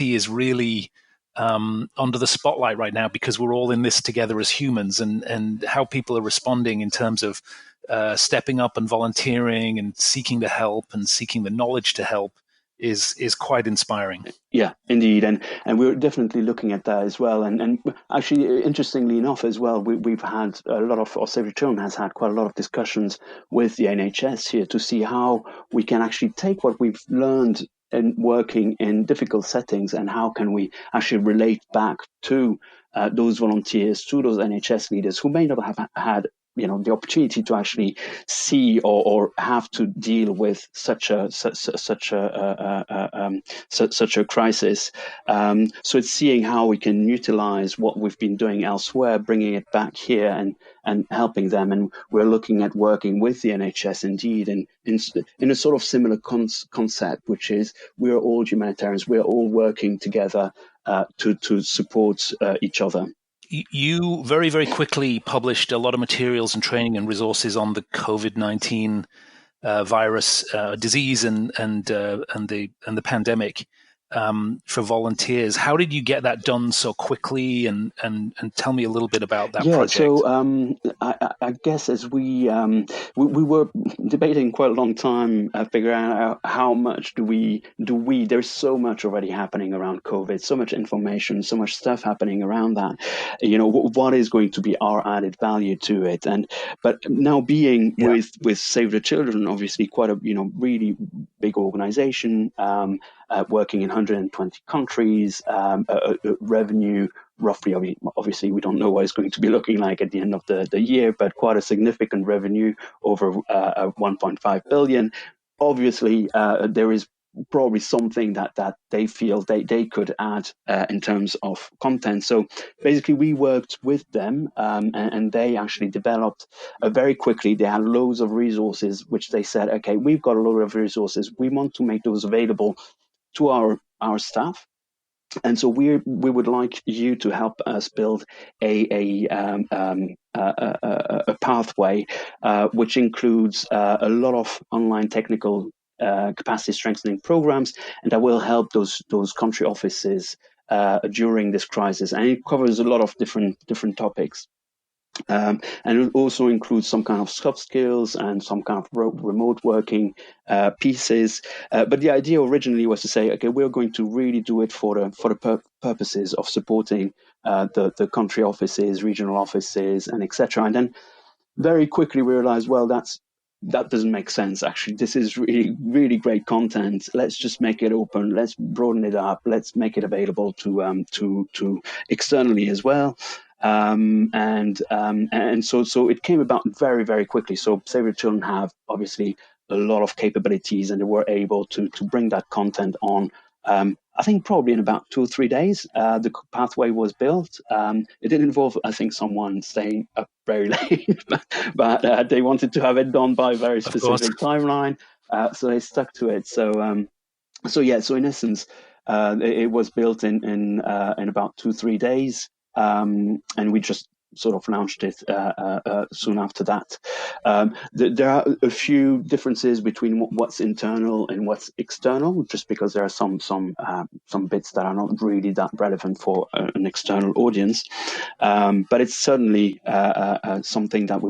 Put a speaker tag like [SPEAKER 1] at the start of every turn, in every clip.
[SPEAKER 1] is really under the spotlight right now because we're all in this together as humans, and how people are responding in terms of stepping up and volunteering and seeking the help and seeking the knowledge to help is quite inspiring.
[SPEAKER 2] Yeah, indeed, and we're definitely looking at that as well. And actually, interestingly enough, as well, we've had a lot of, or Save the Children has had quite a lot of discussions with the NHS here to see how we can actually take what we've learned in working in difficult settings and how can we actually relate back to those volunteers, to those NHS leaders who may not have had the opportunity to actually see or have to deal with such a crisis. So it's seeing how we can utilize what we've been doing elsewhere, bringing it back here and helping them. And we're looking at working with the NHS indeed, and in a sort of similar concept, which is we're all humanitarians, we're all working together to support each other.
[SPEAKER 1] You very, very quickly published a lot of materials and training and resources on the COVID-19 virus disease and the pandemic for volunteers. How did you get that done so quickly? And tell me a little bit about that project.
[SPEAKER 2] So I guess as we were debating quite a long time, figuring out how much do we. There's so much already happening around COVID, so much information, so much stuff happening around that. What is going to be our added value to it? But now being with Save the Children, obviously quite a really big organization. Working in 120 countries, revenue roughly, obviously we don't know what it's going to be looking like at the end of the year, but quite a significant revenue, over 1.5 billion. Obviously, there is probably something that they feel they could add in terms of content. So basically we worked with them and they actually developed very quickly. They had loads of resources, which they said, okay, we've got a lot of resources. We want to make those available to our staff, and so we would like you to help us build a pathway which includes a lot of online technical capacity strengthening programs, and that will help those country offices during this crisis. And it covers a lot of different topics. And it also includes some kind of soft skills and some kind of remote working pieces. But the idea originally was to say, okay, we're going to really do it for the purposes of supporting the country offices, regional offices, and etc. And then very quickly we realized, well, that doesn't make sense. Actually, this is really, really great content. Let's just make it open. Let's broaden it up. Let's make it available to externally as well. And so it came about very, very quickly. So Save the Children have obviously a lot of capabilities, and they were able to bring that content on. I think probably in about 2 or 3 days, the pathway was built. It did involve, I think, someone staying up very late, but they wanted to have it done by a very specific timeline, so they stuck to it. So in essence, it was built in about 2 or 3 days. And we just sort of launched it soon after that. There are a few differences between what's internal and what's external, just because there are some bits that are not really that relevant for an external audience. But it's certainly something that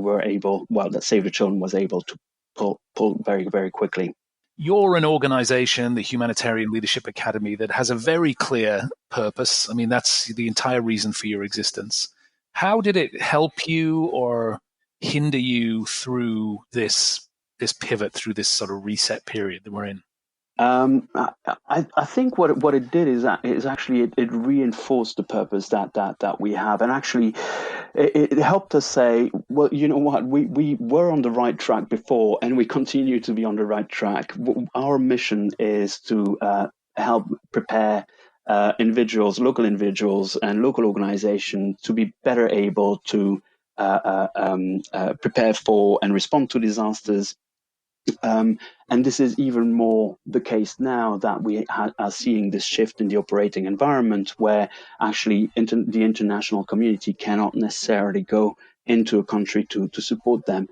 [SPEAKER 2] that Save the Children was able to pull very, very quickly.
[SPEAKER 1] You're an organization, the Humanitarian Leadership Academy, that has a very clear purpose. I mean, that's the entire reason for your existence. How did it help you or hinder you through this pivot, through this sort of reset period that we're in?
[SPEAKER 2] I think what it did is actually it reinforced the purpose that we have, and actually it helped us say, well, you know what, we were on the right track before, and we continue to be on the right track. Our mission is to help prepare local individuals and local organizations to be better able to prepare for and respond to disasters. And this is even more the case now that we are seeing this shift in the operating environment, where actually the international community cannot necessarily go into a country to support them,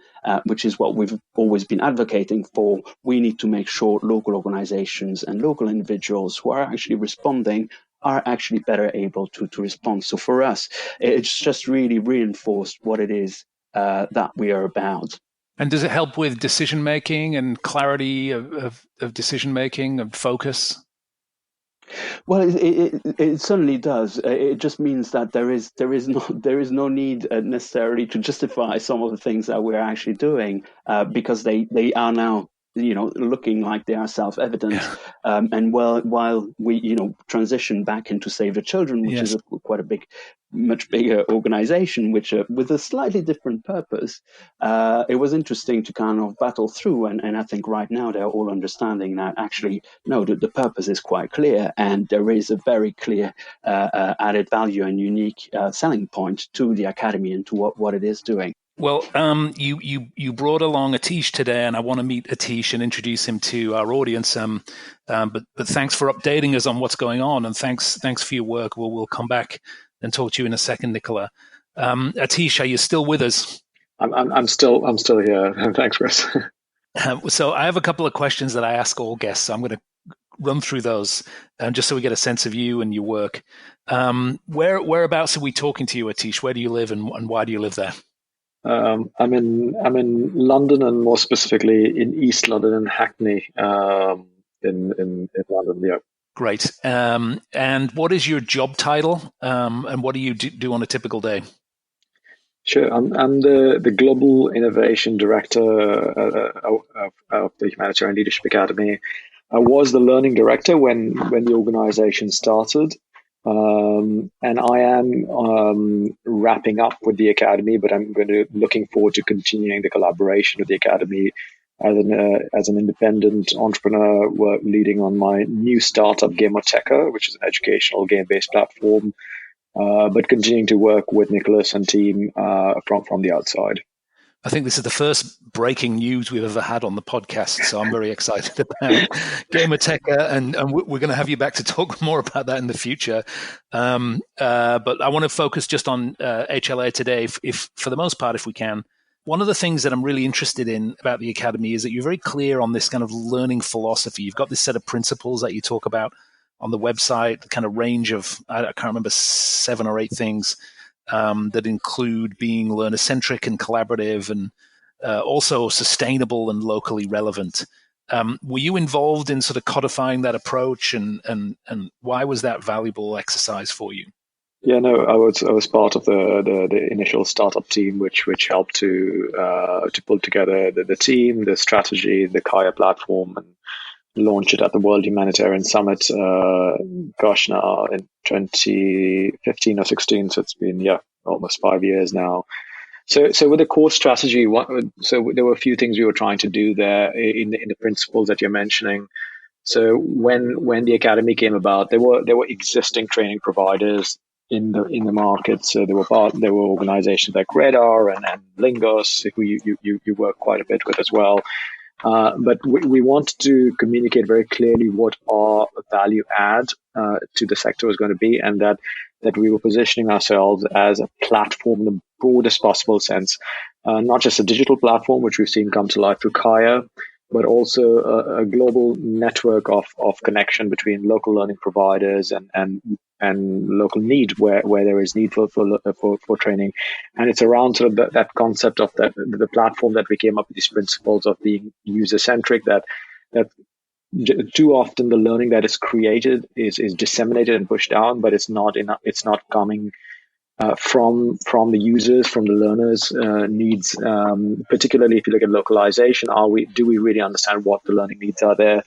[SPEAKER 2] which is what we've always been advocating for. We need to make sure local organizations and local individuals who are actually responding are actually better able to respond. So for us, it's just really reinforced what it is that we are about.
[SPEAKER 1] And does it help with decision making and clarity of decision making and focus?
[SPEAKER 2] Well, it certainly does. It just means that there is no need necessarily to justify some of the things that we're actually doing because they are now looking like they are self-evident.
[SPEAKER 1] Yeah.
[SPEAKER 2] And while we transition back into Save the Children, which
[SPEAKER 1] Yes.
[SPEAKER 2] is quite a much bigger organization, which with a slightly different purpose, it was interesting to kind of battle through. And I think right now they're all understanding that actually, no, the purpose is quite clear, and there is a very clear added value and unique selling point to the Academy and to what it is doing.
[SPEAKER 1] Well, you brought along Atish today, and I want to meet Atish and introduce him to our audience. But thanks for updating us on what's going on, and thanks for your work. We'll come back and talk to you in a second, Nicola. Atish, are you still with us?
[SPEAKER 3] I'm still here. Thanks, Chris.
[SPEAKER 1] So I have a couple of questions that I ask all guests. So I'm going to run through those just so we get a sense of you and your work. Whereabouts are we talking to you, Atish? Where do you live, and why do you live there?
[SPEAKER 3] I'm in London, and more specifically in East London, in Hackney, in London. Yeah.
[SPEAKER 1] Great. And what is your job title? And what do you do on a typical day?
[SPEAKER 3] Sure. I'm the Global Innovation Director of the Humanitarian Leadership Academy. I was the Learning Director when the organization started. And I am wrapping up with the Academy, but I'm looking forward to continuing the collaboration with the Academy as an independent entrepreneur, leading on my new startup, Gamoteca, which is an educational game-based platform, but continuing to work with Nicolas and team from the outside.
[SPEAKER 1] I think this is the first breaking news we've ever had on the podcast, so I'm very excited about Gamoteca, and we're going to have you back to talk more about that in the future. But I want to focus just on HLA today, if for the most part, if we can. One of the things that I'm really interested in about the Academy is that you're very clear on this kind of learning philosophy. You've got this set of principles that you talk about on the website, the kind of range of, I can't remember, 7 or 8 things that include being learner-centric and collaborative, and also sustainable and locally relevant. Were you involved in sort of codifying that approach, and why was that valuable exercise for you?
[SPEAKER 3] Yeah, no, I was part of the initial startup team, which helped to pull together the team, the strategy, the Kaya platform, and launch it at the World Humanitarian Summit. Now in 2015 or 16, so it's been almost 5 years now. So with the core strategy, so there were a few things we were trying to do there in the principles that you're mentioning. So when the Academy came about, there were existing training providers in the market. So there were organizations like Radar and Lingos, who you work quite a bit with as well. But we want to communicate very clearly what our value add to the sector was going to be, and that we were positioning ourselves as a platform in the broadest possible sense, not just a digital platform, which we've seen come to life through Kaya, but also a global network of connection between local learning providers and local need where there is need for training. And it's around sort of that concept of the platform that we came up with these principles of being user-centric, that too often the learning that is created is disseminated and pushed down, but it's not coming from the users, from the learners' needs. Particularly if you look at localization, do we really understand what the learning needs are there?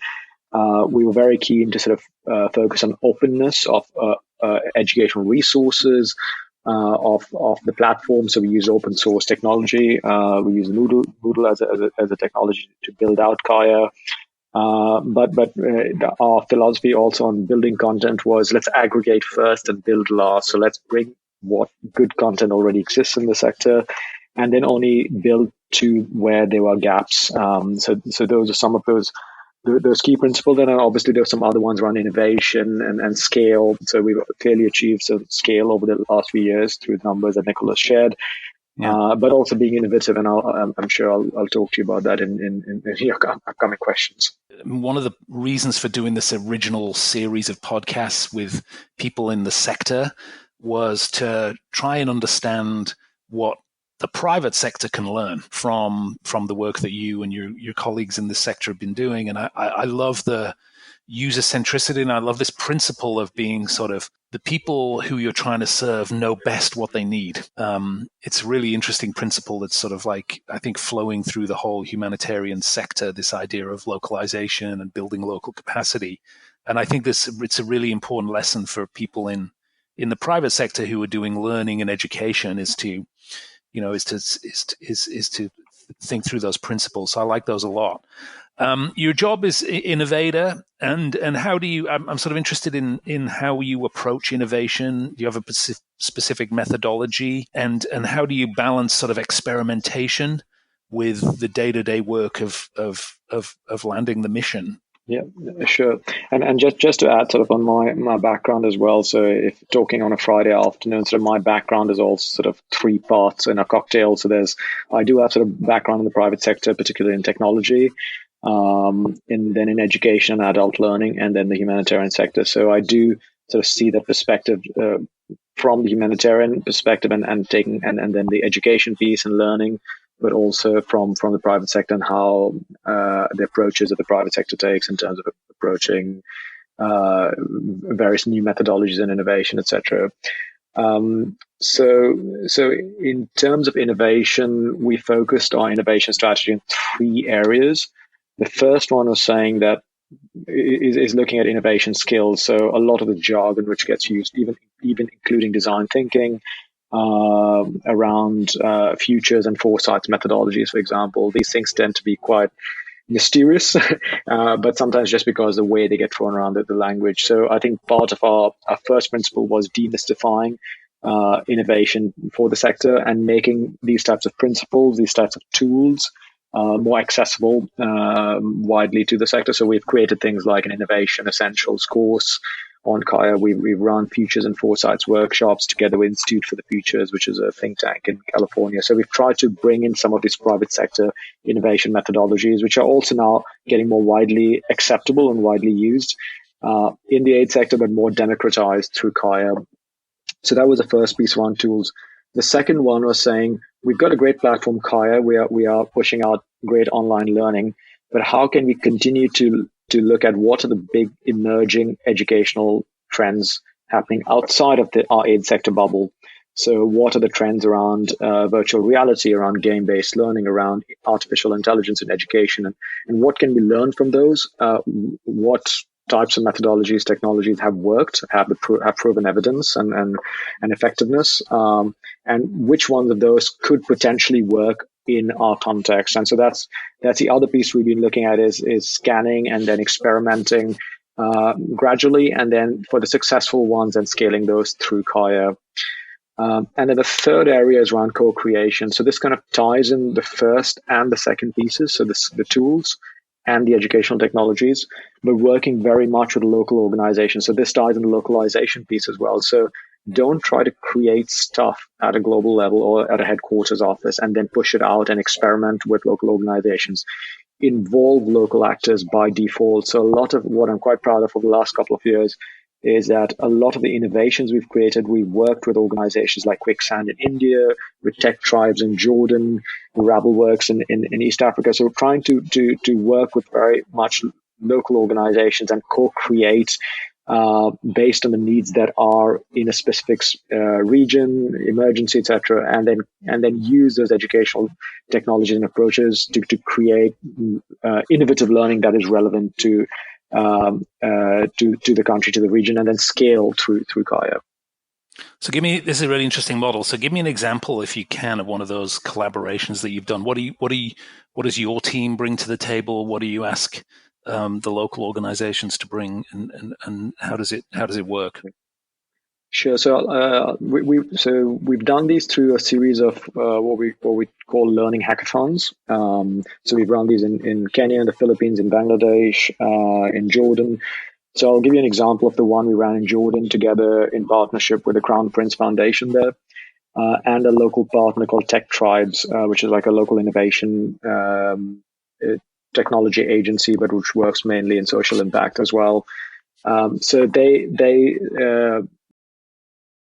[SPEAKER 3] We were very keen to sort of focus on openness of educational resources of the platform. So we use open source technology. We use Moodle as a technology to build out Kaya. But our philosophy also on building content was, let's aggregate first and build last. So let's bring what good content already exists in the sector, and then only build to where there are gaps. So those are some of those key principles. And obviously there are some other ones around innovation and scale. So we've clearly achieved some scale over the last few years through numbers that Nicolas shared. but also being innovative. And I'm sure I'll talk to you about that in your upcoming questions.
[SPEAKER 1] One of the reasons for doing this original series of podcasts with people in the sector was to try and understand what the private sector can learn from the work that you and your colleagues in this sector have been doing. And I love the user centricity, and I love this principle of being sort of the people who you're trying to serve know best what they need. It's a really interesting principle that's sort of like, I think, flowing through the whole humanitarian sector, this idea of localization and building local capacity. And I think it's a really important lesson for people in the private sector who are doing learning and education is to think through those principles. So I like those a lot. Your job is innovator, and how do you? I'm sort of interested in how you approach innovation. Do you have a specific methodology, and how do you balance sort of experimentation with the day-to-day work of landing the mission?
[SPEAKER 3] Yeah, sure. And just to add sort of on my background as well. So if talking on a Friday afternoon, sort of my background is also sort of three parts in a cocktail. So I do have sort of background in the private sector, particularly in technology, and then in education and adult learning, and then the humanitarian sector. So I do sort of see that perspective from the humanitarian perspective and then the education piece and learning, but also from the private sector and how the approaches that the private sector takes in terms of approaching various new methodologies and innovation, etc. So in terms of innovation, we focused our innovation strategy in three areas. The first one was saying that is looking at innovation skills. So a lot of the jargon which gets used, even including design thinking, around futures and foresights methodologies, for example. These things tend to be quite mysterious, but sometimes just because the way they get thrown around the language. So I think part of our first principle was demystifying innovation for the sector and making these types of principles, these types of tools, more accessible widely to the sector. So we've created things like an Innovation Essentials course on Kaya. We've run Futures and Foresights workshops together with Institute for the Futures, which is a think tank in California. So we've tried to bring in some of these private sector innovation methodologies, which are also now getting more widely acceptable and widely used in the aid sector, but more democratized through Kaya. So that was the first piece around tools. The second one was saying, we've got a great platform, Kaya. We are pushing out great online learning, but how can we continue to look at what are the big emerging educational trends happening outside of our aid sector bubble? So what are the trends around virtual reality, around game-based learning, around artificial intelligence in education, and what can we learn from those? What types of methodologies, technologies have worked, have proven evidence and effectiveness, and which ones of those could potentially work in our context. And so that's the other piece we've been looking at is scanning and then experimenting gradually, and then for the successful ones and scaling those through Kaya. And then the third area is around co-creation. So this kind of ties in the first and the second pieces, so the tools and the educational technologies, but working very much with local organizations. So this ties in the localization piece as well. So don't try to create stuff at a global level or at a headquarters office and then push it out and experiment with local organizations. Involve local actors by default. So a lot of what I'm quite proud of over the last couple of years is that a lot of the innovations we've created, we've worked with organizations like Quicksand in India, with tech tribes in Jordan, Rabbleworks in East Africa. So we're trying to work with very much local organizations and co-create based on the needs that are in a specific region, emergency, etc., and then use those educational technologies and approaches to create innovative learning that is relevant to the country, to the region, and then scale through Kaya.
[SPEAKER 1] So this is a really interesting model. So give me an example, if you can, of one of those collaborations that you've done. What does your team bring to the table? What do you ask the local organizations to bring, and how does it work?
[SPEAKER 3] Sure. So we've done these through a series of what we call learning hackathons. So we've run these in Kenya, in the Philippines, in Bangladesh, in Jordan. So I'll give you an example of the one we ran in Jordan together in partnership with the Crown Prince Foundation there. and a local partner called Tech Tribes, which is like a local innovation technology agency, but which works mainly in social impact as well. So they